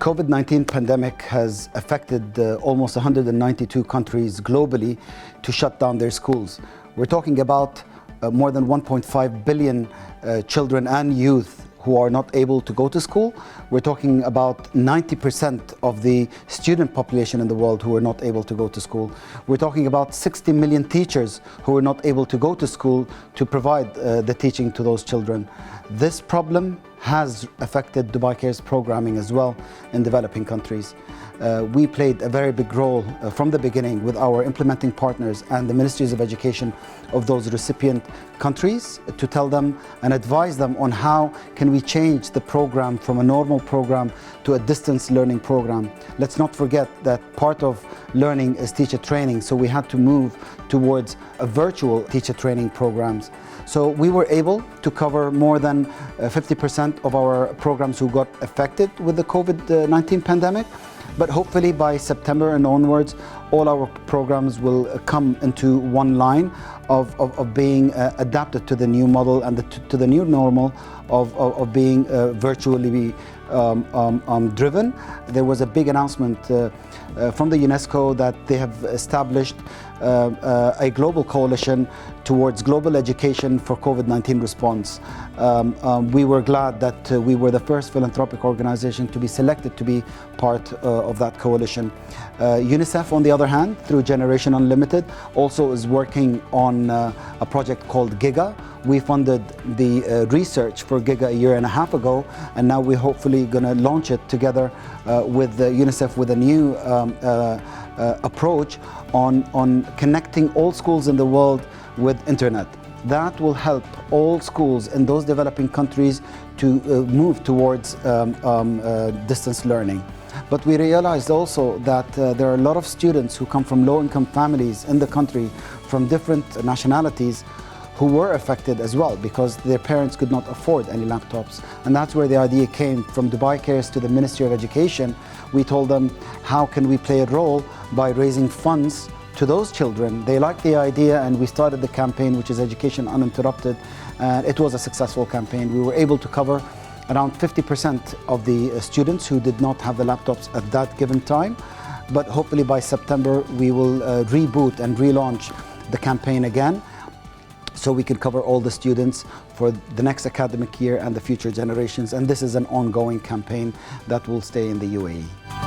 COVID-19 pandemic has affected almost 192 countries globally to shut down their schools. We're talking about more than 1.5 billion children and youth who are not able to go to school. We're talking about 90% of the student population in the world who are not able to go to school. We're talking about 60 million teachers who are not able to go to school to provide the teaching to those children. This problem has affected Dubai Care's programming as well in developing countries. We played a very big role from the beginning with our implementing partners and the ministries of education of those recipient countries to tell them and advise them on how can we change the program from a normal program to a distance learning program. Let's not forget that part of learning is teacher training, so we had to move towards a virtual teacher training programs. So we were able to cover more than 50% of our programs who got affected with the COVID-19 pandemic. But hopefully by September and onwards, all our programs will come into one line of being adapted to the new model and to the new normal of being virtually driven. There was a big announcement from the UNESCO that they have established a global coalition towards global education for COVID-19 response. We were glad that we were the first philanthropic organization to be selected to be part of that coalition. UNICEF, on the other hand, through Generation Unlimited, also is working on a project called GIGA. We funded the research for GIGA a year and a half ago, and now we're hopefully going to launch it together with UNICEF with a new approach on connecting all schools in the world with internet. That will help all schools in those developing countries to move towards distance learning. But we realized also that there are a lot of students who come from low-income families in the country from different nationalities who were affected as well because their parents could not afford any laptops. And that's where the idea came from Dubai Cares to the Ministry of Education. We told them, how can we play a role by raising funds to those children? They liked the idea, and we started the campaign, which is Education Uninterrupted. And it was a successful campaign. We were able to cover around 50% of the students who did not have the laptops at that given time. But hopefully by September, we will reboot and relaunch the campaign again, so we can cover all the students for the next academic year and the future generations. And this is an ongoing campaign that will stay in the UAE.